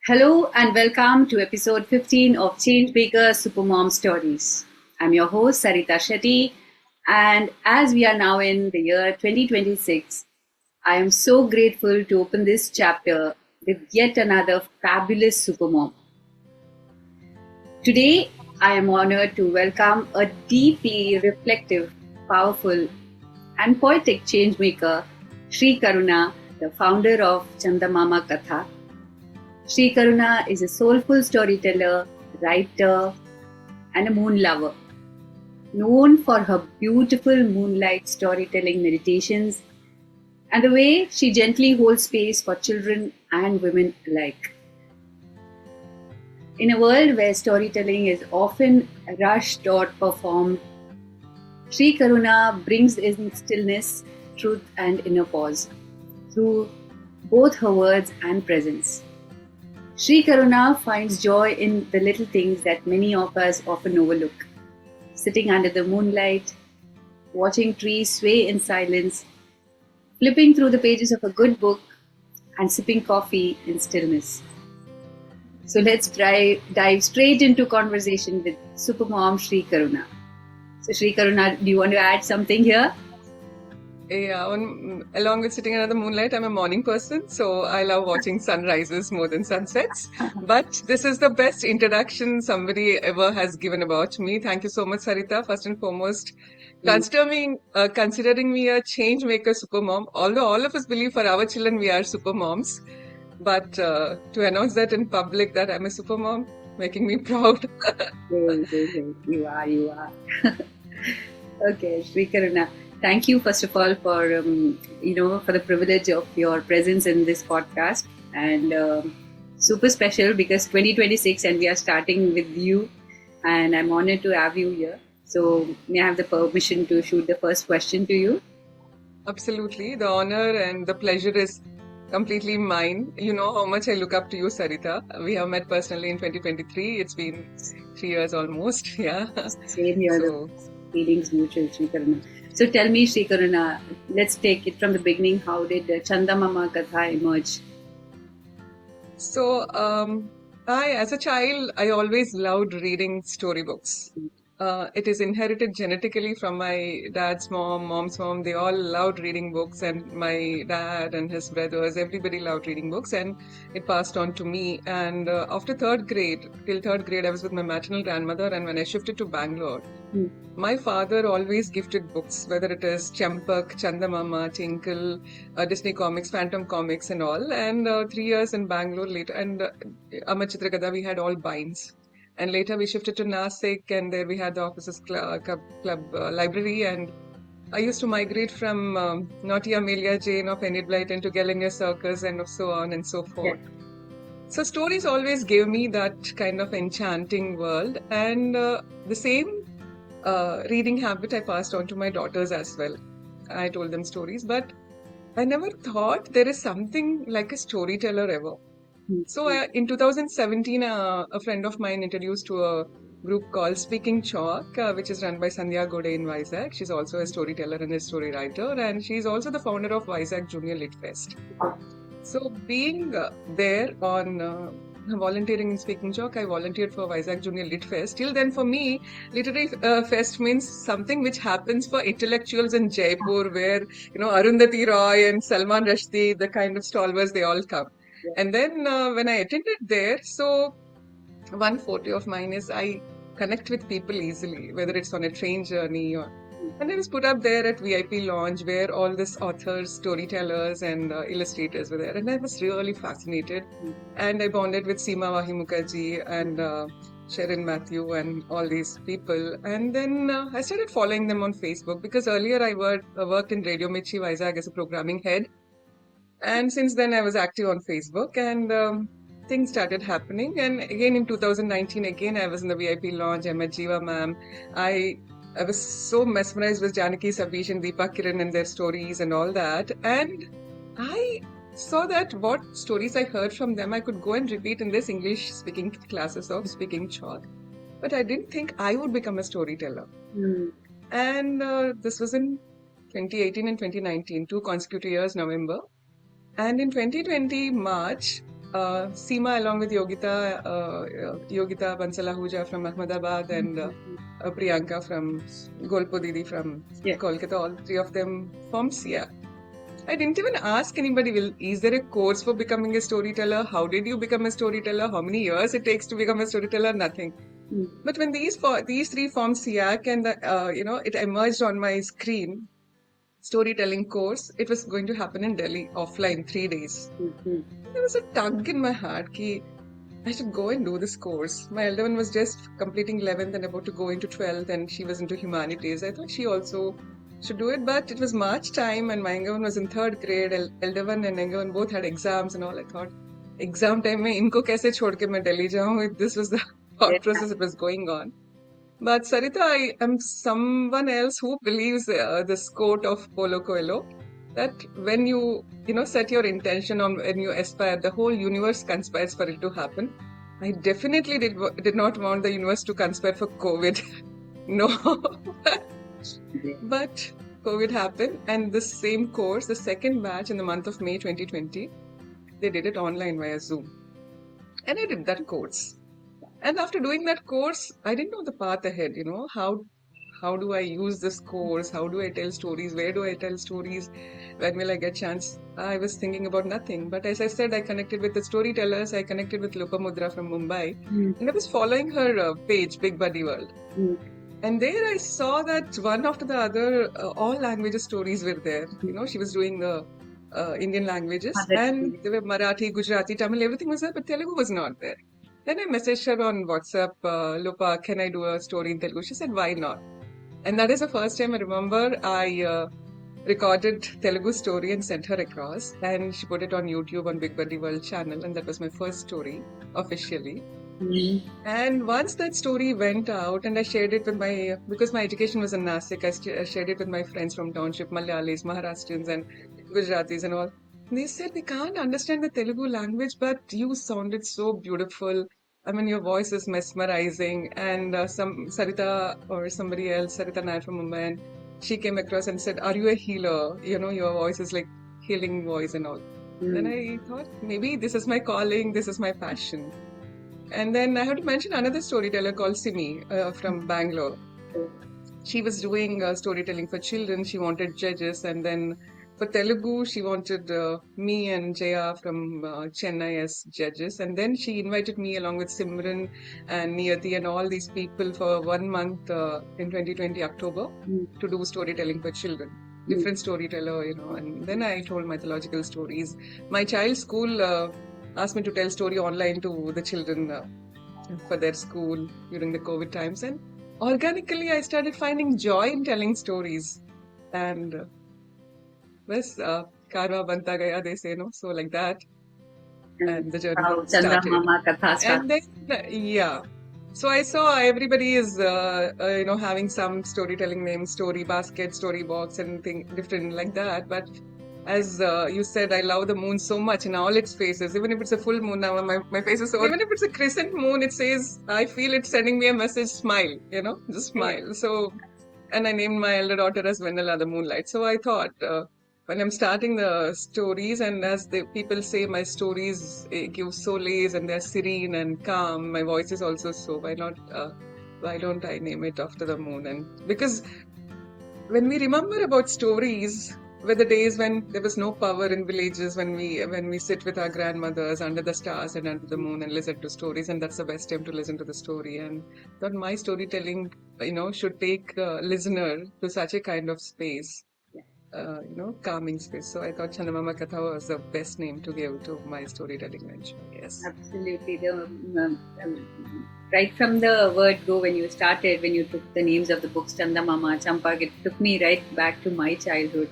Hello and welcome to episode 15 of Changemaker Supermom Stories. I'm your host Sarita Shetty, and as we are now in the year 2026, I am so grateful to open this chapter with yet another fabulous supermom. Today, I am honored to welcome a deeply reflective, powerful, and poetic changemaker, Sri Karuna, the founder of Chandamama Katha. Sri Karuna is a soulful storyteller, writer, and a moon lover. Known for her beautiful moonlight storytelling meditations and the way she gently holds space for children and women alike. In a world where storytelling is often rushed or performed, Sri Karuna brings in stillness, truth, and inner pause through both her words and presence. Sri Karuna finds joy in the little things that many of us often overlook. Sitting under the moonlight, watching trees sway in silence, flipping through the pages of a good book, and sipping coffee in stillness. So let's dive straight into conversation with Supermom Sri Karuna. So Sri Karuna, do you want to add something here? Yeah, along with sitting under the moonlight, I'm a morning person, so I love watching sunrises more than sunsets. But this is the best introduction somebody ever has given about me. Thank you so much, Sarita. First and foremost, considering me a change maker supermom, although all of us believe for our children we are supermoms. But to announce that in public that I'm a supermom, making me proud. You are. Okay, Sri Karuna. Thank you, first of all, for for the privilege of your presence in this podcast, and super special because 2026, and we are starting with you, and I'm honored to have you here. So, may I have the permission to shoot the first question to you? Absolutely, the honor and the pleasure is completely mine. You know how much I look up to you, Sarita. We have met personally in 2023. It's been 3 years almost. Yeah. Same here. So, the feelings mutual, Sri Karuna. So tell me, Sri Karuna, let's take it from the beginning. How did Chandamama Katha emerge? So, as a child, I always loved reading storybooks. It is inherited genetically from my dad's mom, mom's mom. They all loved reading books, and my dad and his brothers, everybody loved reading books, and it passed on to me. And after till third grade, I was with my maternal grandmother, and when I shifted to Bangalore, my father always gifted books, whether it is Champak, Chandamama, Tinkle, Disney comics, Phantom comics, and all. And 3 years in Bangalore later, and Amar Chitrakatha, we had all binds. And later we shifted to Nasik, and there we had the Officers Club library. And I used to migrate from Naughty Amelia Jane of Enid Blyton to Gellinger Circus, and so on and so forth. Yeah. So stories always gave me that kind of enchanting world, and the same reading habit I passed on to my daughters as well. I told them stories, but I never thought there is something like a storyteller ever. So in 2017, a friend of mine introduced to a group called Speaking Chalk, which is run by Sandhya Gode in Vizag. She's also a storyteller and a story writer, and she's also the founder of Vizag Junior Lit Fest. So being there on volunteering in Speaking Chalk, I volunteered for Vizag Junior Lit Fest. Till then, for me, literary fest means something which happens for intellectuals in Jaipur, where Arundhati Roy and Salman Rushdie, the kind of stalwarts, they all come. Yeah. And then when I attended there, so one forte of mine is I connect with people easily, whether it's on a train journey or. And I was put up there at VIP Lounge where all these authors, storytellers, and illustrators were there. And I was really fascinated. And I bonded with Seema Wahi Mukherjee and Sharon Matthew and all these people. And then I started following them on Facebook because earlier I worked in Radio Mirchi Vizag as a programming head. And since then I was active on Facebook, and things started happening. And again in 2019, I was in the VIP Lounge. I met Jiva ma'am. I was so mesmerized with Janaki Sabish and Deepa Kiran and their stories and all that. And I saw that what stories I heard from them, I could go and repeat in this English speaking classes of Speaking Chalk. But I didn't think I would become a storyteller. And this was in 2018 and 2019, 2 consecutive years, November. And in 2020, March, Seema along with Yogita Bansal Ahuja from Ahmedabad and Priyanka from Golpo Didi from Kolkata, all three of them formed SIA. I didn't even ask anybody, is there a course for becoming a storyteller? How did you become a storyteller? How many years it takes to become a storyteller? Nothing. But when these three formed SIAC and it emerged on my screen, storytelling course, it was going to happen in Delhi offline 3 days. There was a tug in my heart that I should go and do this course. My elder one was just completing 11th and about to go into 12th, and she was into humanities. I thought she also should do it, but it was March time and my younger one was in 3rd grade. Elder one and younger one both had exams and all. I thought, exam time mein inko kaise chhod ke main Delhi jaun? This was the thought process that was going on. But Sarita, I am someone else who believes this quote of Paulo Coelho, that when you set your intention on, when you aspire, the whole universe conspires for it to happen. I definitely did not want the universe to conspire for COVID. No. But COVID happened, and the same course, the second batch in the month of May 2020, they did it online via Zoom. And I did that course. And after doing that course, I didn't know the path ahead, how do I use this course? How do I tell stories? Where do I tell stories? When will I get chance? I was thinking about nothing. But as I said, I connected with the storytellers. I connected with Lopamudra from Mumbai. And I was following her page, Big Buddy World. And there I saw that one after the other, all languages stories were there. She was doing the Indian languages. And there were Marathi, Gujarati, Tamil, everything was there, but Telugu was not there. Then I messaged her on WhatsApp, Lupa, can I do a story in Telugu? She said, why not? And that is the first time I remember I recorded Telugu story and sent her across. And she put it on YouTube on Big Buddy World channel. And that was my first story officially. And once that story went out and I shared it with because my education was in Nasik, I shared it with my friends from township, Malayalis, Maharashtrians and Gujaratis and all. They said they can't understand the Telugu language, but you sounded so beautiful. I mean, your voice is mesmerizing. And some Sarita or somebody else, Sarita Nair from Mumbai, and she came across and said, are you a healer? Your voice is like healing voice and all. Then I thought, maybe this is my calling, this is my passion. And then I have to mention another storyteller called Simi from Bangalore. She was doing storytelling for children. She wanted judges, and then for Telugu, she wanted me and Jaya from Chennai as judges. And then she invited me along with Simran and Niyati and all these people for 1 month in 2020 October to do storytelling for children. Different storyteller, and then I told mythological stories. My child's school asked me to tell story online to the children for their school during the COVID times. And organically, I started finding joy in telling stories. And karma banta gaya, they say, so like that. And the journey started. Mama Katha started. And then, so I saw everybody is, having some storytelling names, Story Basket, Story Box, and different like that. But as you said, I love the moon so much in all its phases. Even if it's a full moon now, my face is so... Even if it's a crescent moon, it says, I feel it's sending me a message, smile, just smile. So, and I named my elder daughter as Vanilla, the moonlight. So I thought, when I'm starting the stories, and as the people say, my stories give solace and they're serene and calm, my voice is also so, why don't I name it after the moon? And because when we remember about stories, were the days when there was no power in villages, when we sit with our grandmothers under the stars and under the moon and listen to stories, and that's the best time to listen to the story. And that my storytelling, should take the listener to such a kind of space, calming space. So I thought Chandamama Katha was the best name to give to my storytelling venture. Yes, absolutely. Right from the word go, when you took the names of the books, Chandamama, Champak, it took me right back to my childhood.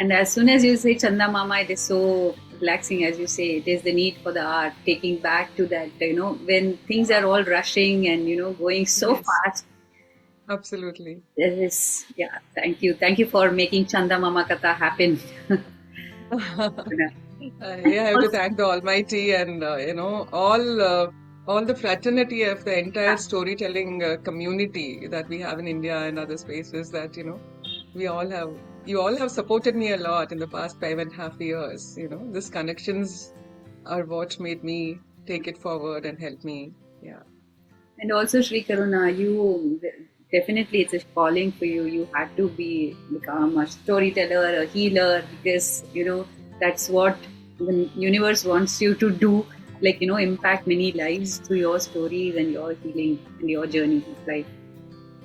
And as soon as you say Chanda Mama, it is so relaxing, as you say. It is the need for the art, taking back to that, when things are all rushing and, going so fast. Absolutely. Yes. Yeah. Thank you. Thank you for making Chanda Mama Katha happen. I have to thank the Almighty and, all the fraternity of the entire storytelling community that we have in India and other spaces that, you all have supported me a lot in the past 5.5 years. This connections are what made me take it forward and help me. Yeah. And also, Sri Karuna, you definitely it's a calling for you. You had to become a storyteller, a healer, because that's what the universe wants you to do. Like impact many lives through your stories and your healing and your journey of life.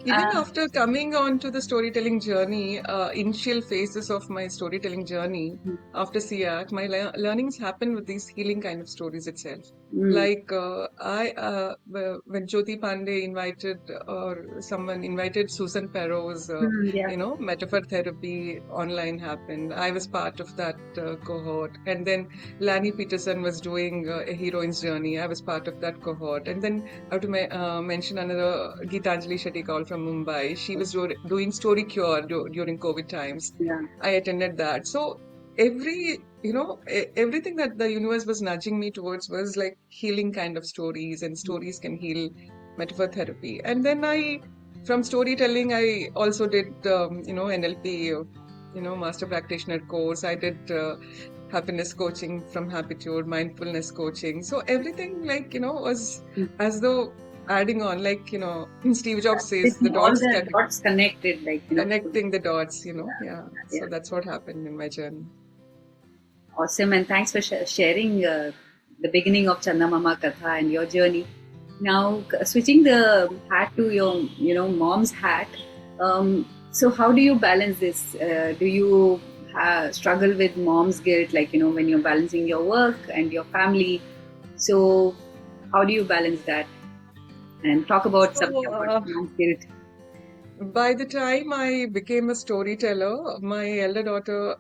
Even after coming on to the storytelling journey, initial phases of my storytelling journey after SIAC, my learnings happen with these healing kind of stories itself. Like when Jyoti Pandey invited or someone invited Susan Perrow's, Yeah. metaphor therapy online happened. I was part of that cohort. And then Lani Peterson was doing a heroine's journey. I was part of that cohort. And then I have to mention another Geetanjali Shetty Kaul from Mumbai. She was doing Story Cure during COVID times. Yeah. I attended that. So everything that the universe was nudging me towards was like healing kind of stories, and stories can heal, metaphor therapy. And then from storytelling, I also did, NLP, master practitioner course. I did happiness coaching from Happitude, mindfulness coaching. So everything was as though adding on, Steve Jobs says, the All dots the dots connected, connecting the dots, yeah. Yeah. So that's what happened in my journey. Awesome, and thanks for sharing the beginning of Chanda Mama Katha and your journey. Now, switching the hat to your mom's hat. So, how do you balance this? Do you struggle with mom's guilt, when you're balancing your work and your family? So, how do you balance that? And talk about something about mom's guilt. By the time I became a storyteller, my elder daughter,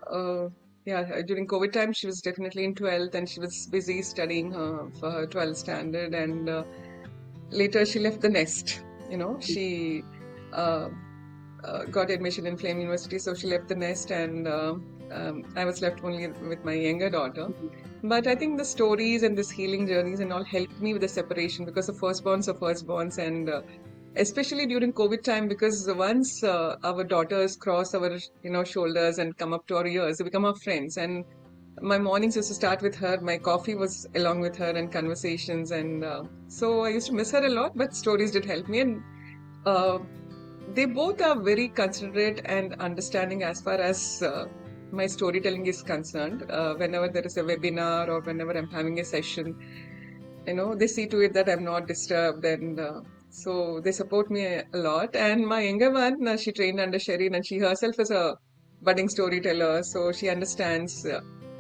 during COVID time, she was definitely in 12th and she was busy studying for her 12th standard. And later she left the nest. She got admission in Flame University, so she left the nest, and I was left only with my younger daughter. But I think the stories and this healing journeys and all helped me with the separation, because the firstborns are firstborns, and especially during COVID time, because once our daughters cross our shoulders and come up to our ears, they become our friends. And my mornings used to start with her. My coffee was along with her, and conversations, and so I used to miss her a lot. But stories did help me, and they both are very considerate and understanding as far as my storytelling is concerned. Whenever there is a webinar or whenever I'm having a session, they see to it that I'm not disturbed, and so they support me a lot. And my younger one, she trained under Shereen, and she herself is a budding storyteller, so she understands.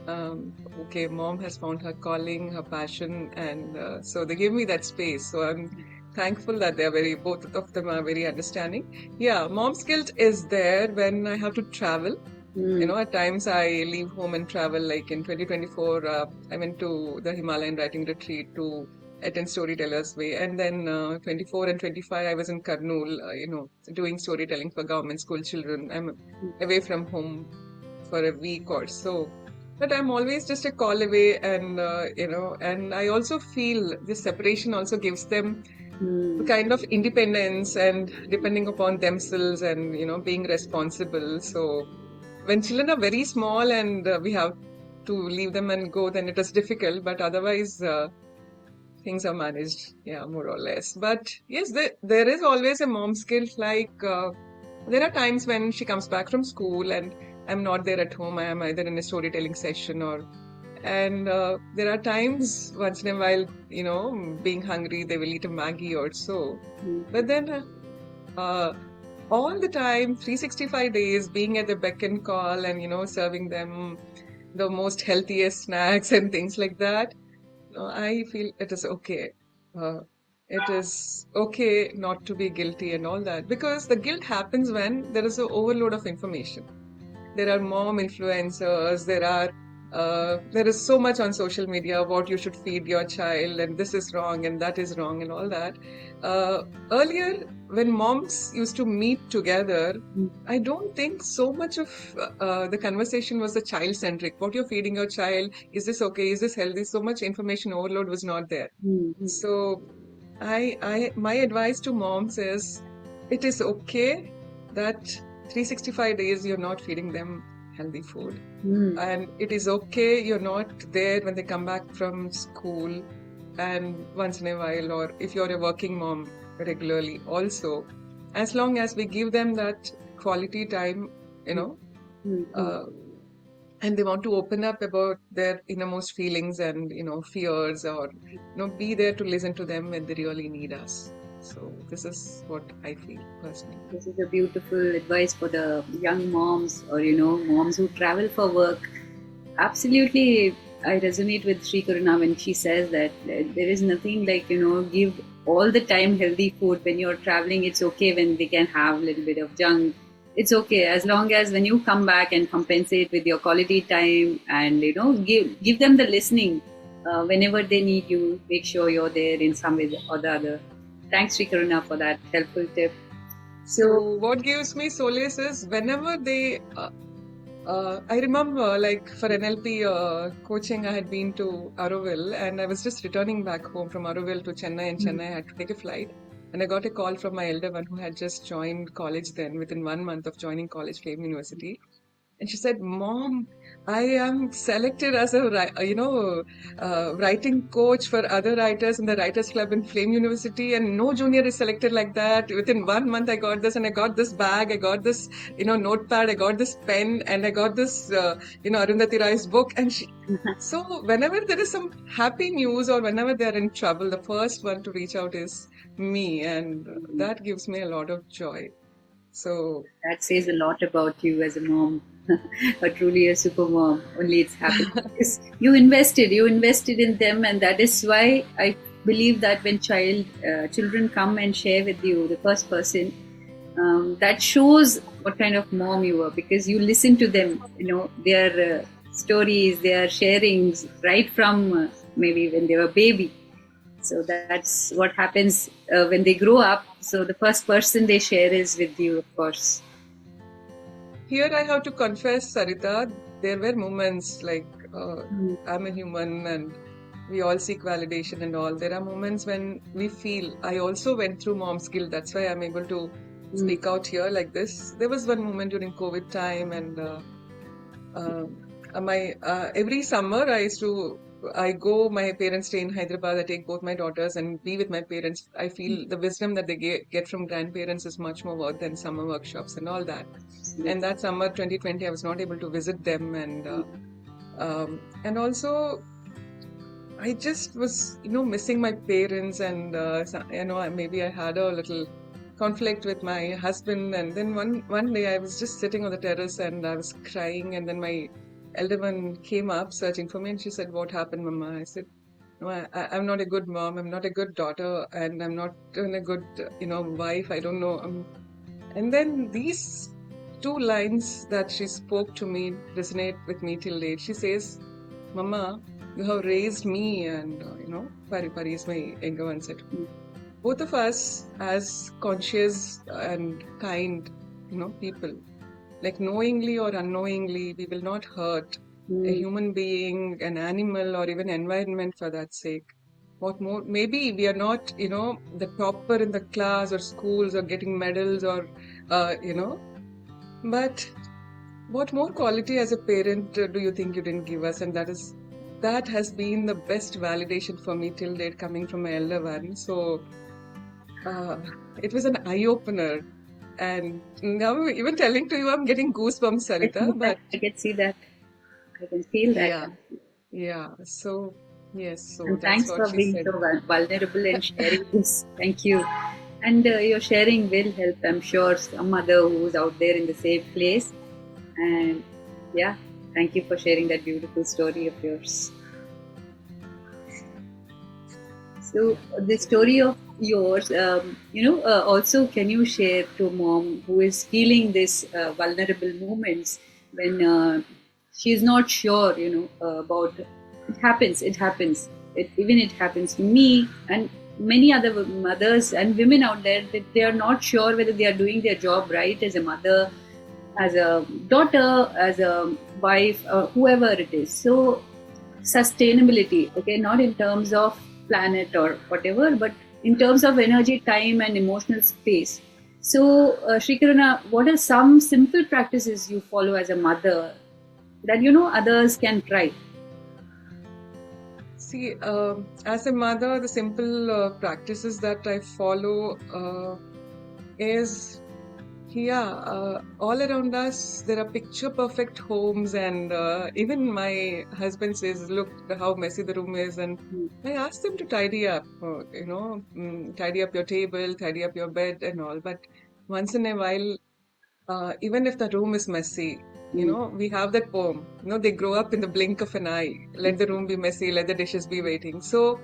Okay, mom has found her calling, her passion, and so they give me that space. So I'm thankful that both of them are very understanding. Yeah, mom's guilt is there when I have to travel. At times I leave home and travel. Like in 2024, I went to the Himalayan writing retreat to attend Storytellers Way. And then 24 and 25, I was in Kurnool, doing storytelling for government school children. I'm away from home for a week or so. But I'm always just a call away, and and I also feel this separation also gives them a kind of independence and depending upon themselves, and being responsible. So when children are very small and we have to leave them and go, then it is difficult. But otherwise, things are managed, more or less. But yes, there is always a mom's guilt. There are times when she comes back from school and I'm not there at home. I am either in a storytelling session and there are times once in a while, being hungry, they will eat a Maggie or so. But then all the time, 365 days, being at the beck and call and, serving them the most healthiest snacks and things like that, I feel it is okay. It is okay not to be guilty and all that, because the guilt happens when there is an overload of information. There are mom influencers, there is so much on social media what you should feed your child, and this is wrong and that is wrong and all that. Earlier, when moms used to meet together, I don't think so much of the conversation was the child-centric. What you're feeding your child, is this okay, is this healthy? So much information overload was not there. So my advice to moms is, it is okay that 365 days you're not feeding them healthy food. Mm. And it is okay, you're not there when they come back from school and once in a while, or if you're a working mom regularly also, as long as we give them that quality time, you know, Mm. uh, and they want to open up about their innermost feelings and, you know, fears, or, you know, be there to listen to them when they really need us. So this is what I feel personally. This is a beautiful advice for the young moms, or moms who travel for work. Absolutely, I resonate with Sri Karuna when she says that there is nothing like give all the time healthy food. When you're traveling, it's okay when they can have a little bit of junk. It's okay as long as when you come back and compensate with your quality time, and give them the listening whenever they need you. Make sure you're there in some way or the other. Thanks, Sri Karuna, for that helpful tip. So what gives me solace is whenever I remember, like for NLP coaching, I had been to Auroville, and I was just returning back home from Auroville to Chennai, and Chennai I had to take a flight. And I got a call from my elder one who had just joined college then, within 1 month of joining college, Flame University. And she said, "Mom, I am selected as writing coach for other writers in the Writers Club in Flame University, and no junior is selected like that. Within 1 month, I got this, and I got this bag, I got this, notepad, I got this pen, and I got this, Arundhati Roy's book." And so whenever there is some happy news or whenever they are in trouble, the first one to reach out is me, and that gives me a lot of joy. So that says a lot about you as a mom. Truly a super mom. Only it's happened because you invested in them, and that is why I believe that when children come and share with you, the first person, that shows what kind of mom you are, because you listen to them. Their stories, their sharings, right from maybe when they were baby. So that's what happens when they grow up. So the first person they share is with you, of course. Here I have to confess, Sarita, there were moments like I'm a human and we all seek validation and all. There are moments when we feel, I also went through mom's guilt. That's why I'm able to speak out here like this. There was one moment during COVID time, and every summer my parents stay in Hyderabad, I take both my daughters and be with my parents. I feel the wisdom that they get from grandparents is much more worth than summer workshops and all that. And that summer 2020, I was not able to visit them, and also I just was, missing my parents, and maybe I had a little conflict with my husband. And then one day I was just sitting on the terrace and I was crying, and then my elder one came up searching for me, and she said, "What happened, Mama?" I said, "No, I'm not a good mom, I'm not a good daughter, and I'm not a good, wife, I don't know." And then these two lines that she spoke to me resonate with me till date. She says, "Mama, you have raised me," and, Pari is my younger one, said, "Both of us as conscious and kind, people, like knowingly or unknowingly, we will not hurt a human being, an animal, or even environment for that sake. What more? Maybe we are not, the topper in the class or schools or getting medals or, but what more quality as a parent do you think you didn't give us?" And that has been the best validation for me till date, coming from my elder one. So it was an eye-opener. And now even telling to you, I'm getting goosebumps, Sarita. But I can see that. I can feel that. Yeah. So yes. So and that's thanks what for she being said. so vulnerable and sharing this. Thank you. And your sharing will help, I'm sure, some mother who's out there in the same place. And yeah, thank you for sharing that beautiful story of yours. So the story of yours, also can you share to mom who is feeling this vulnerable moments when she is not sure, about it happens. Even it happens to me and many other mothers and women out there, that they are not sure whether they are doing their job right as a mother, as a daughter, as a wife, or whoever it is. So sustainability, okay, not in terms of planet or whatever, but in terms of energy, time, and emotional space. So, Sri Karuna, what are some simple practices you follow as a mother that others can try? See, as a mother, the simple practices that I follow is, all around us there are picture perfect homes, and even my husband says, "Look how messy the room is," and I ask them to tidy up, tidy up your table, tidy up your bed, and all. But once in a while, even if the room is messy, we have that poem. They grow up in the blink of an eye. Let the room be messy, let the dishes be waiting. So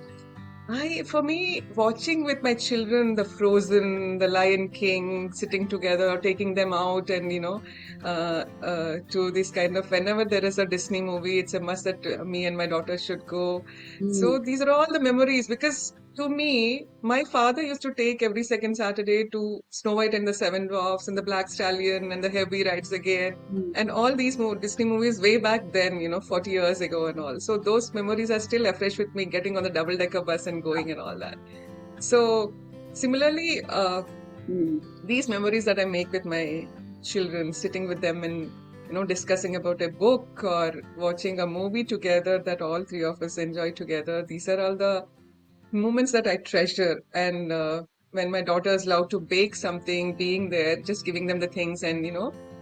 for me, watching with my children, the Frozen, the Lion King, sitting together, taking them out, and to this kind of, whenever there is a Disney movie, it's a must that me and my daughter should go. So these are all the memories, because to me, my father used to take every second Saturday to Snow White and the Seven Dwarfs and the Black Stallion and the Heavy Rides Again, and all these Disney movies way back then, 40 years ago and all. So those memories are still afresh with me, getting on the double-decker bus and going and all that. So similarly, these memories that I make with my children, sitting with them and discussing about a book or watching a movie together that all three of us enjoy together, these are all the moments that I treasure. And when my daughter is allowed to bake something, being there, just giving them the things and,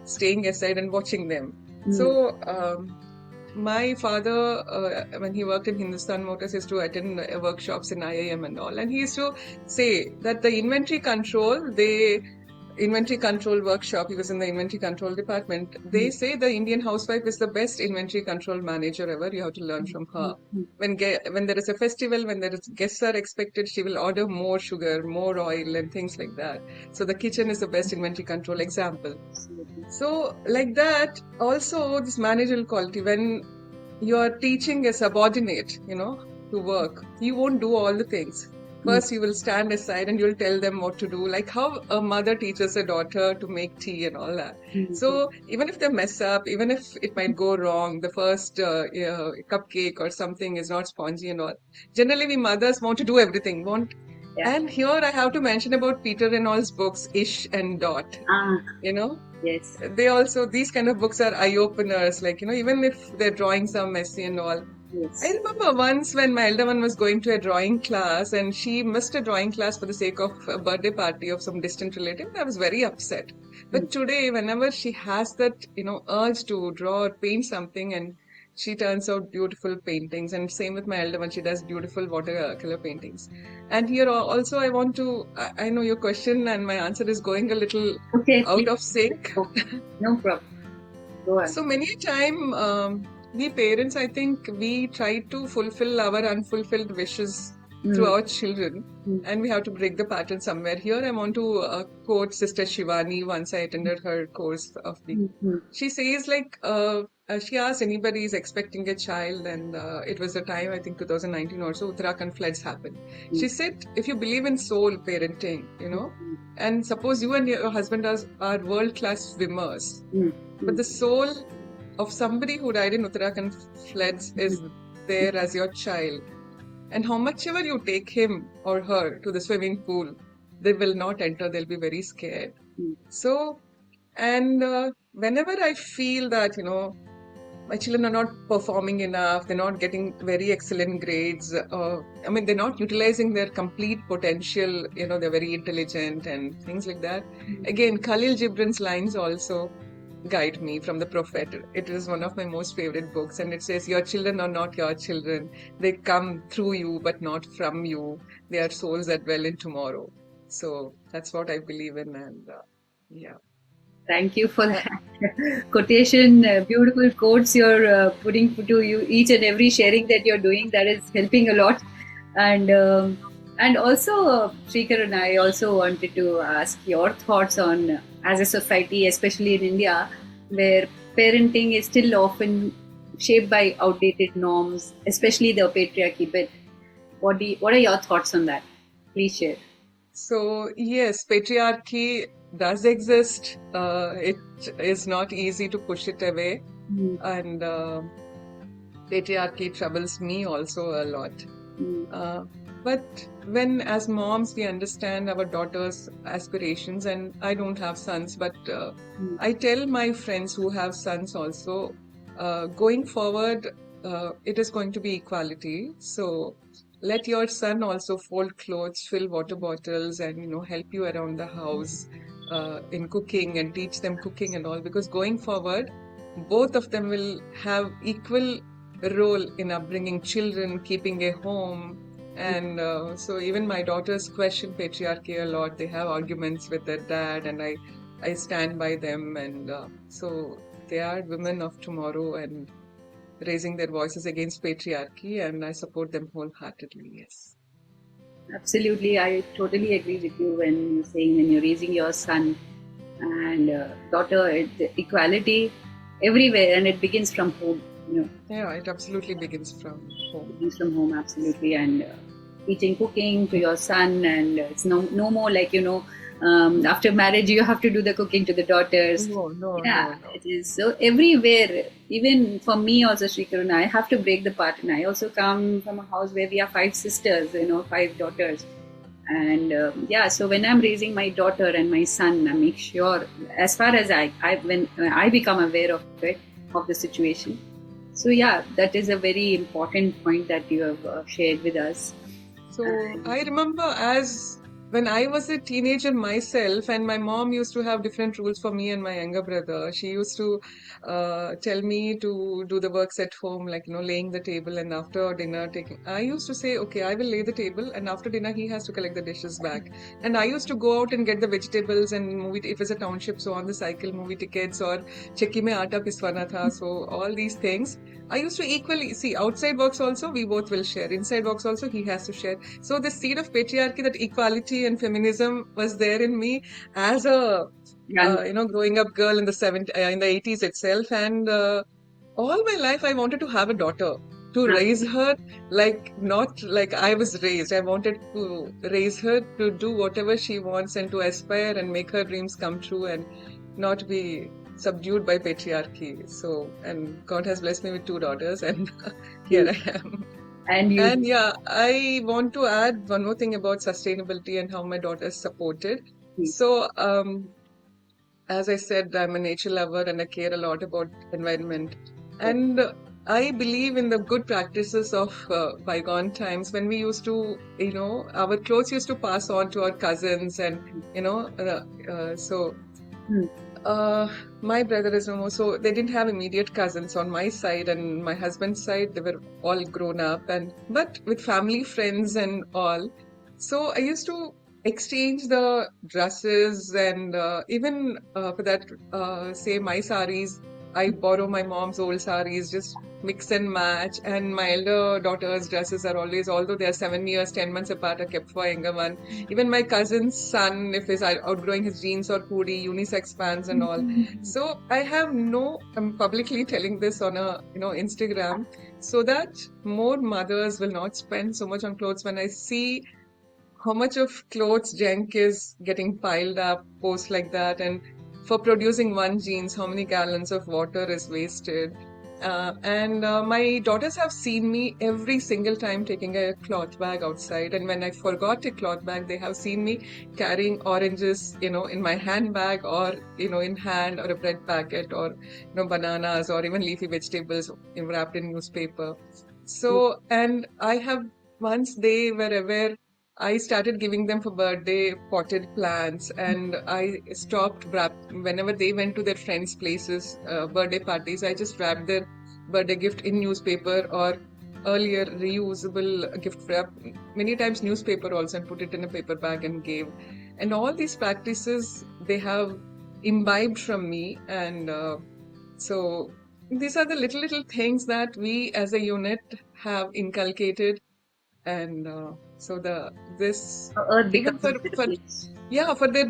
staying aside and watching them. So my father, when he worked in Hindustan Motors, used to attend workshops in IIM and all. And he used to say that the inventory control workshop, he was in the inventory control department. They say the Indian housewife is the best inventory control manager ever. You have to learn from her. When there is a festival, when guests are expected, she will order more sugar, more oil and things like that. So the kitchen is the best inventory control example. So like that, also this managerial quality, when you are teaching a subordinate, to work, you won't do all the things. First, you will stand aside and you'll tell them what to do, like how a mother teaches a daughter to make tea and all that. So even if they mess up, even if it might go wrong, the first cupcake or something is not spongy and all, generally we mothers want to do everything. And here I have to mention about Peter Reynolds' books, Ish and Dot. Yes. They also, these kind of books are eye-openers, like, even if their drawings are messy and all. Yes. I remember once when my elder one was going to a drawing class and she missed a drawing class for the sake of a birthday party of some distant relative. I was very upset. But today, whenever she has that, urge to draw or paint something, and she turns out beautiful paintings, and same with my elder one, she does beautiful watercolor paintings. And here also I want to, I know your question and my answer is going a little out of sync. No problem. Go on. So many a time, we parents, I think we try to fulfill our unfulfilled wishes through our children, and we have to break the pattern somewhere. Here I want to quote Sister Shivani. Once I attended her course of the, she says like, she asked anybody is expecting a child, and it was the time, I think 2019 or so, Uttarakhand floods happened. She said, if you believe in soul parenting, and suppose you and your husband are world-class swimmers, but the soul of somebody who died in Uttarakhand floods is there as your child. And how much ever you take him or her to the swimming pool, they will not enter. They'll be very scared. So, and whenever I feel that, my children are not performing enough, they're not getting very excellent grades, they're not utilizing their complete potential, they're very intelligent and things like that. Again, Khalil Gibran's lines also guide me from the Prophet. It is one of my most favorite books, and it says, your children are not your children. They come through you, but not from you. They are souls that dwell in tomorrow. So that's what I believe in, and yeah. Thank you for that quotation. Beautiful quotes you're putting to you, each and every sharing that you're doing. That is helping a lot. And also, Srikarun, I also wanted to ask your thoughts on, as a society, especially in India, where parenting is still often shaped by outdated norms, especially the patriarchy bit. What are your thoughts on that? Please share. So yes, patriarchy does exist. It is not easy to push it away, and patriarchy troubles me also a lot. But when, as moms, we understand our daughters' aspirations, and I don't have sons, but I tell my friends who have sons also, going forward, it is going to be equality. So let your son also fold clothes, fill water bottles, and help you around the house in cooking and teach them cooking and all. Because going forward, both of them will have equal role in upbringing children, keeping a home. And so even my daughters question patriarchy a lot. They have arguments with their dad, and I stand by them. And so they are women of tomorrow and raising their voices against patriarchy, and I support them wholeheartedly. Yes. Absolutely, I totally agree with you when you're saying when you're raising your son and daughter, equality everywhere, and it begins from home. Yeah, it absolutely begins from home. Begins from home, absolutely, and teaching cooking to your son, and it's no more like after marriage you have to do the cooking to the daughters. No. It is so everywhere. Even for me also, Srikaruna, I have to break the pattern. I also come from a house where we are 5 sisters, 5 daughters. And so when I'm raising my daughter and my son, I make sure, as far as when I become aware of it, of the situation. So that is a very important point that you have shared with us. So I remember when I was a teenager myself, and my mom used to have different rules for me and my younger brother. She used to tell me to do the works at home, like, laying the table, and after dinner I used to say, okay, I will lay the table, and after dinner he has to collect the dishes back. And I used to go out and get the vegetables and if it's a township, so on the cycle, movie tickets, or chekki mein aata piswana tha. So all these things. I used to equally see outside works also, we both will share. Inside works also, he has to share. So the seed of patriarchy, that equality and feminism was there in me as a growing up girl in the 80s itself. And all my life I wanted to have a daughter, to raise her not like I was raised. I wanted to raise her to do whatever she wants and to aspire and make her dreams come true and not be subdued by patriarchy. So, and God has blessed me with 2 daughters, and here I am. And yeah, I want to add one more thing about sustainability and how my daughters supported. So, as I said, I'm a nature lover and I care a lot about environment. And I believe in the good practices of bygone times when we used to, our clothes used to pass on to our cousins, and my brother is no more, so they didn't have immediate cousins on my side, and my husband's side, they were all grown up, but with family, friends and all. So I used to exchange the dresses, and even for that, say my saris, I borrow my mom's old saris, just mix and match. And my elder daughter's dresses are always, although they are 7 years, 10 months apart, are kept for younger one. Even my cousin's son, if he's outgrowing his jeans or hoodie, unisex pants and all. So I have I'm publicly telling this on Instagram, so that more mothers will not spend so much on clothes. When I see how much of clothes junk is getting piled up, posts like that, and for producing one jeans, how many gallons of water is wasted. And my daughters have seen me every single time taking a cloth bag outside. And when I forgot a cloth bag, they have seen me carrying oranges, in my handbag, or, in hand, or a bread packet, or, bananas, or even leafy vegetables wrapped in newspaper. So, and once they were aware, I started giving them for birthday potted plants, and I stopped whenever they went to their friends' places, birthday parties. I just wrapped their birthday gift in newspaper, or earlier reusable gift wrap, many times newspaper also, and put it in a paper bag and gave. And all these practices they have imbibed from me, and so these are the little things that we as a unit have inculcated. And so even for their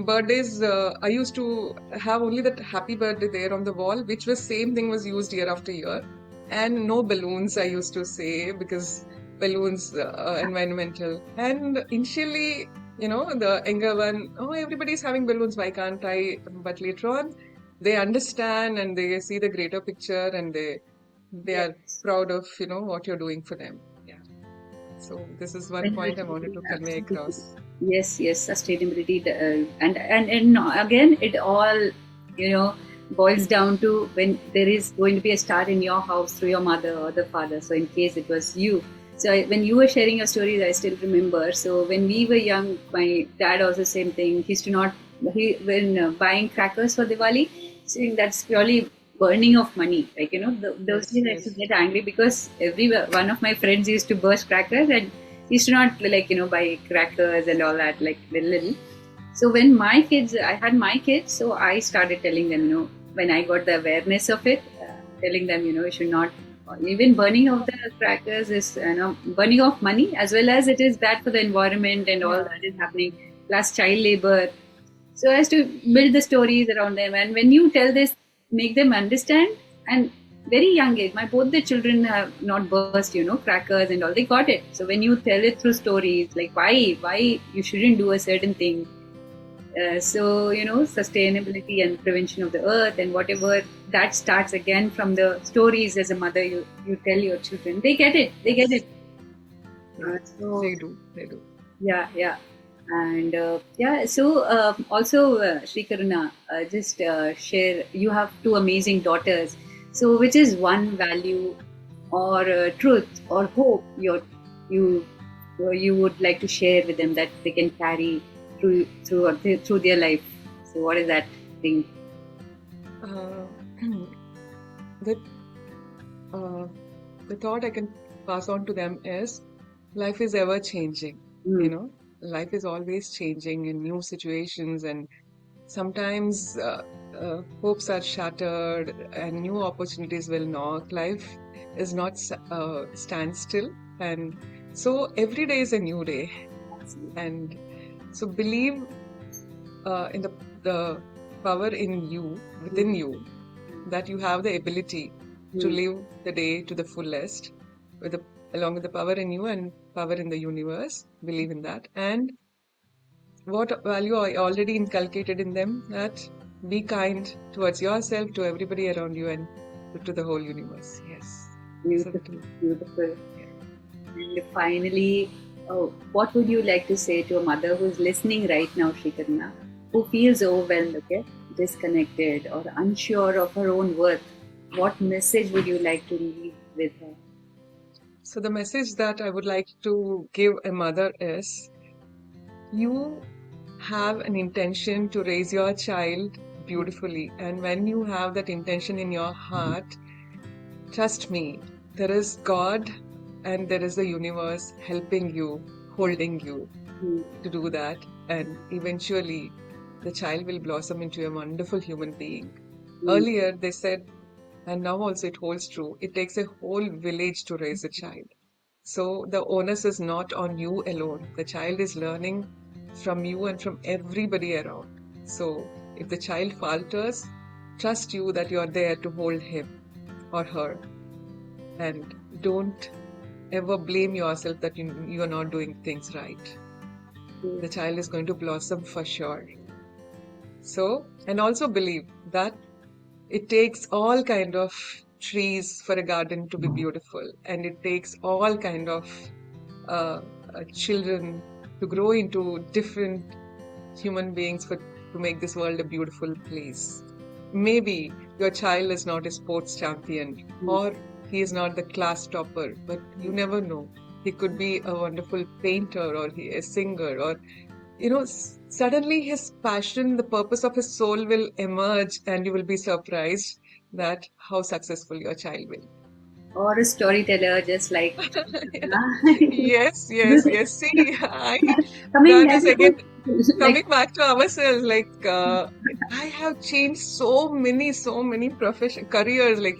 birthdays, I used to have only that happy birthday there on the wall, which was same thing was used year after year, and no balloons, I used to say, because balloons environmental. And initially, the younger one, everybody's having balloons, why can't I? But later on, they understand and they see the greater picture, and they are proud of what you're doing for them. So this is one point I wanted to convey across. Yes, sustainability, and again, it all boils down to when there is going to be a star in your house through your mother or the father. So in case it was you. So when you were sharing your stories, I still remember. So when we were young, my dad also same thing. He used to not when buying crackers for Diwali, saying that's purely burning of money. Like those Yes, days I used to yes. get angry because every one of my friends used to burst crackers and used to not buy crackers and all that like little. So when I had my kids, so I started telling them, when I got the awareness of it, telling them, you should not, even burning of the crackers is, burning of money as well as it is bad for the environment and all Yeah, that is happening, plus child labor. So as to build the stories around them, and when you tell this, make them understand, and very young age, my both the children have not burst, crackers and all. They got it. So when you tell it through stories, like why you shouldn't do a certain thing, so sustainability and prevention of the earth and whatever, that starts again from the stories. As a mother, you tell your children, they get it, they get yes, it. yeah. So They do, they do. yeah, yeah. And yeah, so also Sri Karuna, just share, you have two amazing daughters, so which is one value or truth or hope you you would like to share with them that they can carry through their life? So what is that thing? Uh, the uh, the thought I can pass on to them is life is ever changing, you Mm, know. Life is always changing in new situations, and sometimes hopes are shattered and new opportunities will knock. Life is not standstill, and so every day is a new day. absolutely. And so believe in the power in you, within Mm, you, that you have the ability to mm, live the day to the fullest, with the along with the power in you and power in the universe. Believe in that, and what value I already inculcated in them, that be kind towards yourself, to everybody around you, and to the whole universe. Yes. These are the beautiful, two. beautiful. Yeah. And finally, what would you like to say to a mother who's listening right now, Srikarna, who feels overwhelmed, okay, disconnected, or unsure of her own worth? What message would you like to leave with her? So the message that I would like to give a mother is, you have an intention to raise your child beautifully. And when you have that intention in your heart, trust me, there is God and there is the universe helping you, holding you Hmm. to do that. And eventually, the child will blossom into a wonderful human being. Hmm. Earlier, they said, and now also it holds true, it takes a whole village to raise a child. So the onus is not on you alone. The child is learning from you and from everybody around. So if the child falters, trust you that you are there to hold him or her, and don't ever blame yourself that you are not doing things right. The child is going to blossom for sure. So, and also believe that it takes all kind of trees for a garden to be beautiful, and it takes all kind of uh, children to grow into different human beings for to make this world a beautiful place. Maybe your child is not a sports champion, Hmm. or he is not the class topper, but you never know. He could be a wonderful painter, or he a singer, or suddenly his passion, the purpose of his soul will emerge, and you will be surprised that how successful your child will. Or a storyteller, just like Yes, yes, yes. See, coming that as is a again like. coming back to ourselves. Like, I have changed so many profession careers. Like,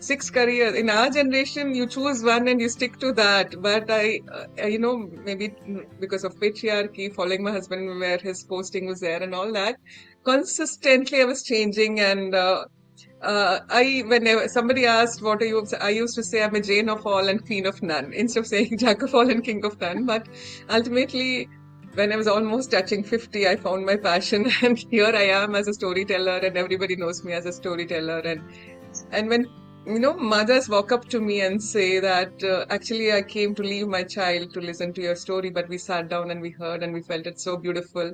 six careers in our generation. You choose one and you stick to that. But maybe because of patriarchy, following my husband where his posting was there and all that, consistently I was changing. And whenever somebody asked, what are you, I used to say I'm a Jane of all and queen of none, instead of saying jack of all and king of none. But ultimately, when I was almost touching 50, I found my passion, and here I am as a storyteller, and everybody knows me as a storyteller. And when mothers walk up to me and say that actually I came to leave my child to listen to your story, but we sat down and we heard and we felt it so beautiful.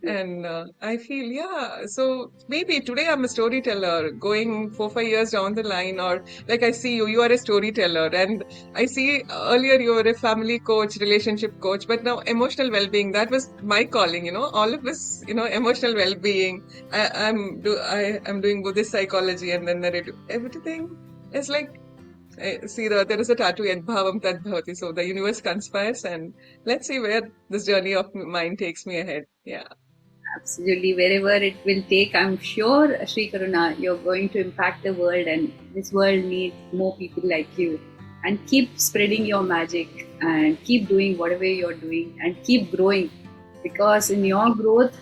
And I feel, yeah, so maybe today I'm a storyteller going 4, 5 years down the line, or like I see you, you are a storyteller. And I see earlier you were a family coach, relationship coach, but now emotional well-being, that was my calling, all of this, emotional well-being. I am doing Buddhist psychology and then narrative. Everything is like, see, there is a tattoo, Yadbhavam Tad Bhavati. So the universe conspires, and let's see where this journey of mine takes me ahead. Yeah. Absolutely, wherever it will take, I'm sure, Sri Karuna, you're going to impact the world, and this world needs more people like you. And keep spreading your magic, and keep doing whatever you're doing, and keep growing, because in your growth,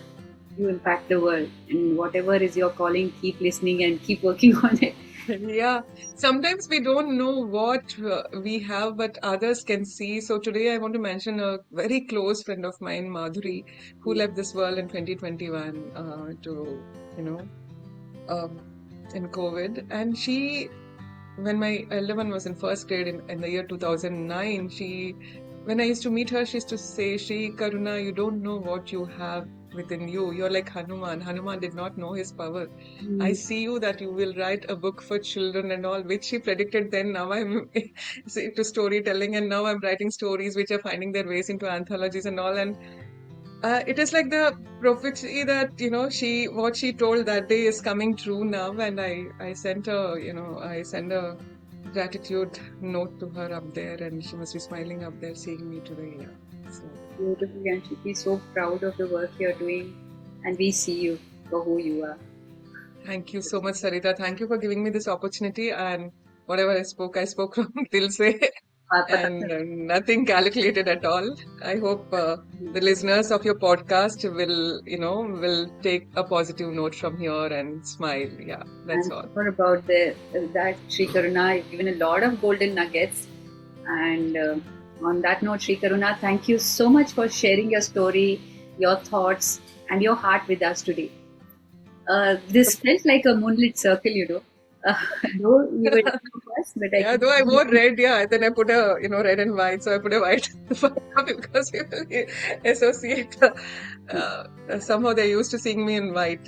you impact the world. And whatever is your calling, keep listening and keep working on it. Yeah, sometimes we don't know what we have, but others can see. So today I want to mention a very close friend of mine, Madhuri, who left this world in 2021 you know, um, in COVID. And she, when my elder one was in first grade in the year 2009, when I used to meet her, she used to say, Shri Karuna, you don't know what you have within you. You're like Hanuman. Hanuman did not know his power. I Mm. see you that you will write a book for children and all, which she predicted then. Now I'm into storytelling, and now I'm writing stories which are finding their ways into anthologies and all. And it is like the prophecy that, what she told that day is coming true now. And I sent her, I send a gratitude note to her up there, and she must be smiling up there seeing me today. Yeah. So Beautiful, and should be so proud of the work you're doing, and we see you for who you are. thank you so much, Sarita. Thank you for giving me this opportunity. And whatever I spoke from Dil Se, and nothing calculated at all. I hope the listeners of your podcast will take a positive note from here and smile. Yeah, that's And all. more about that, Sri Karuna, you've given a lot of golden nuggets. And on that note, Sri Karuna, thank you so much for sharing your story, your thoughts, and your heart with us today. This felt like a moonlit circle. Uh, though we were two of us, but I Yeah, can though I feel wore red, yeah, then I put a, red and white, so I put a white because people associate. Somehow they're used to seeing me in white.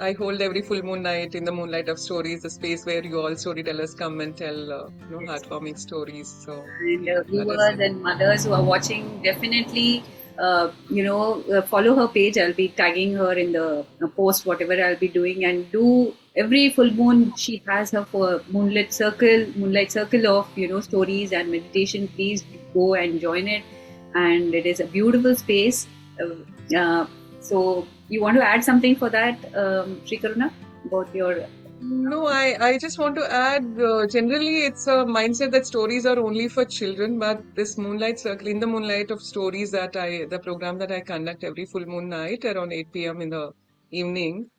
I hold every full moon night in the Moonlight of Stories, the space where you all storytellers come and tell, yes. heartwarming stories. So And yeah, that is viewers it. and mothers who are watching, definitely follow her page. I'll be tagging her in the post, whatever I'll be doing. And do every full moon, she has her for moonlight circle of stories and meditation. Please go and join it, and it is a beautiful space. So you want to add something for that, Sri Karuna, about your No, I just want to add, generally it's a mindset that stories are only for children, but this Moonlight Circle, in the Moonlight of Stories the program that I conduct every full moon night around 8 p.m. in the evening,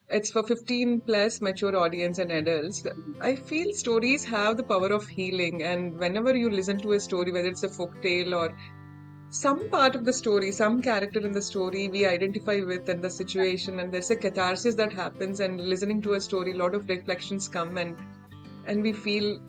it's for 15 plus mature audience and adults. I feel stories have the power of healing, and whenever you listen to a story, whether it's a folk tale or some part of the story, some character in the story we identify with and the situation, and there's a catharsis that happens. And listening to a story, a lot of reflections come, and we feel,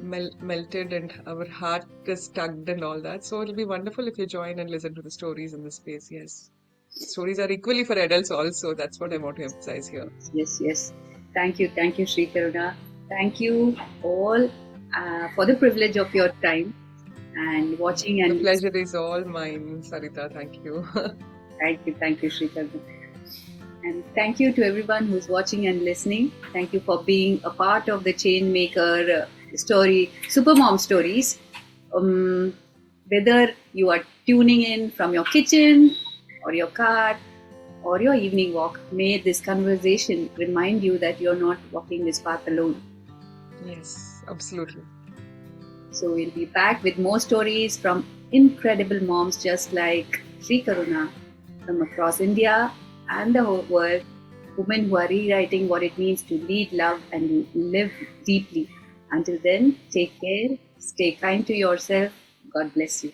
melted, and our heart is tugged and all that. So it'll be wonderful if you join and listen to the stories in this space. Yes, stories are equally for adults also. That's what I want to emphasize here. yes. Thank you, Sri Karuna. Thank you all for the privilege of your time and watching The and pleasure is all mine, Sarita. Thank you. thank you, Sri Karuna. And thank you to everyone who's watching and listening. Thank you for being a part of the Chain Maker story, Supermom Stories. Whether you are tuning in from your kitchen or your car or your evening walk, may this conversation remind you that you're not walking this path alone. Yes, absolutely. So we'll be back with more stories from incredible moms just like Sri Karuna from across India and the whole world, women who are rewriting what it means to lead, love, and live deeply. Until then, take care, stay kind to yourself. God bless you.